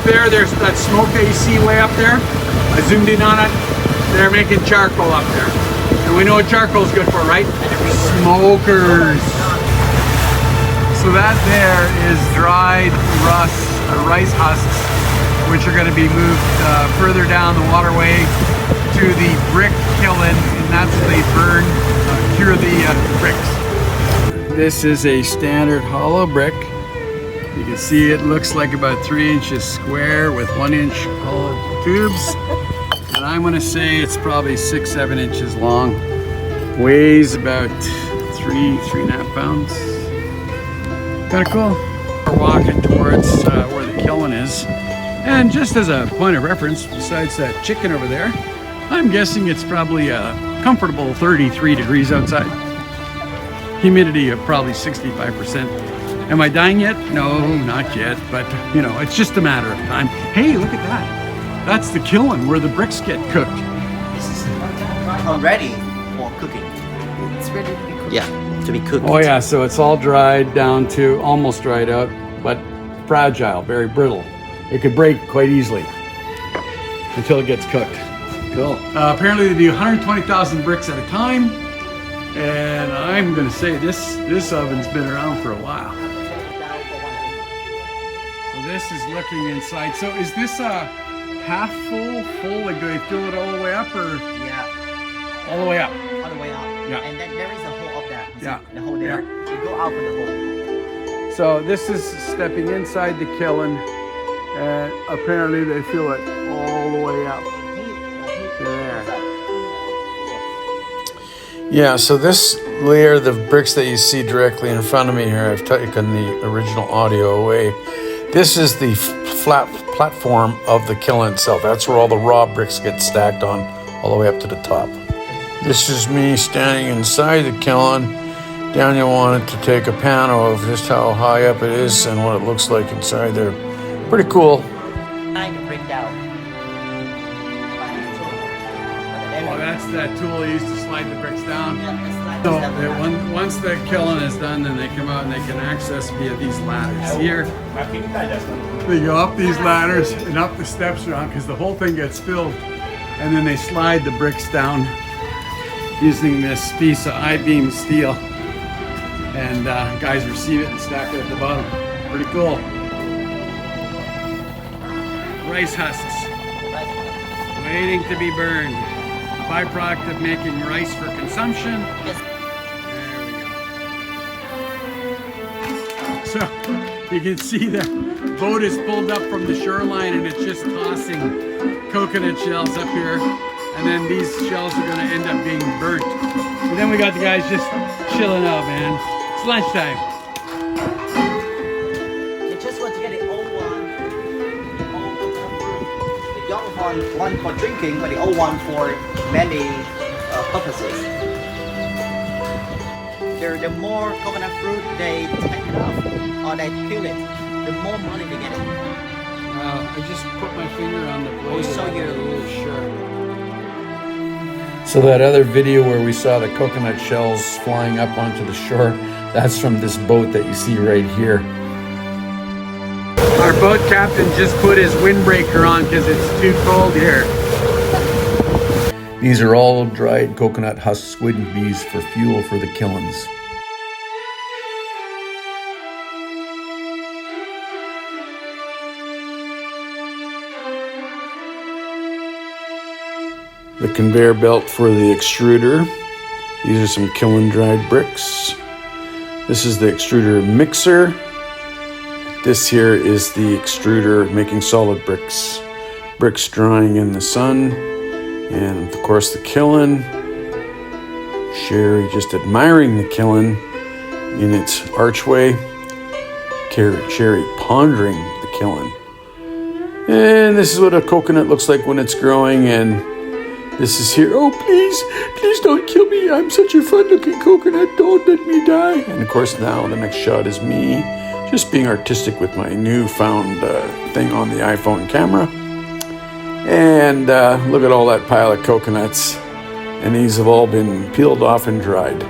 there, there's that smoke that you see way up there. I zoomed in on it. They're making charcoal up there. And we know what charcoal is good for, right? Smokers. So that there is dried rice husks, which are going to be moved further down the waterway to the brick kiln, and that's what they burn, cure the bricks. This is a standard hollow brick. You can see it looks like about 3 inches square with 1 inch hollow tubes. And I'm gonna say it's probably 6-7 inches long. Weighs about 3.5 pounds. Kind of cool. We're walking towards where the kiln is. And just as a point of reference, besides that chicken over there, I'm guessing it's probably a comfortable 33 degrees outside. Humidity of probably 65%. Am I dying yet? No, not yet, but you know, it's just a matter of time. Hey, look at that. That's the kiln where the bricks get cooked. This is ready for cooking. It's ready to be cooked. Yeah, to be cooked. Oh yeah, so it's all dried down to almost dried out, but fragile, very brittle. It could break quite easily until it gets cooked. Cool. Apparently they do 120,000 bricks at a time. And I'm gonna say this oven's been around for a while. So this is looking inside. So is this a half full? Like do they fill it all the way up or? Yeah. All the way up. All the way up. Yeah. And then there is a hole up there. Yeah. The hole there. Yeah. You go out from the hole. So this is stepping inside the kiln, and apparently they fill it all the way up to there. Yeah, so this layer of bricks that you see directly in front of me here, I've taken the original audio away. This is the flat platform of the kiln itself. That's where all the raw bricks get stacked on all the way up to the top. This is me standing inside the kiln. Daniel wanted to take a pano of just how high up it is and what it looks like inside there. Pretty cool. Trying to bring down. Oh, that's that tool used to slide the bricks down. Yeah, So once the kiln is done, then they come out and they can access via these ladders here. They go up these ladders and up the steps around because the whole thing gets filled, and then they slide the bricks down using this piece of I-beam steel, and guys receive it and stack it at the bottom. Pretty cool. Rice husks waiting to be burned. Byproduct of making rice for consumption. There we go. So you can see the boat is pulled up from the shoreline and it's just tossing coconut shells up here. And then these shells are going to end up being burnt. And then we got the guys just chilling out, man. It's lunchtime. You just want to get the old one. The young one for drinking, but the old one for many purposes. The more coconut fruit they take it off or they peel it, the more money they get. I just put my finger on the blade. So you're really sure. So that other video where we saw the coconut shells flying up onto the shore, that's from this boat that you see right here. Our boat captain just put his windbreaker on because it's too cold here. These are all dried coconut husks wouldn't be used for fuel for the kilns. The conveyor belt for the extruder. These are some kiln dried bricks. This is the extruder mixer. This here is the extruder making solid bricks. Bricks drying in the sun. And of course the kiln. Sherry just admiring the kiln in its archway. Sherry pondering the kiln. And this is what a coconut looks like when it's growing, and this is here. Oh, please don't kill me. I'm such a fun looking coconut. Don't let me die. And of course now the next shot is me just being artistic with my newfound thing on the iPhone camera. And look at all that pile of coconuts. And these have all been peeled off and dried.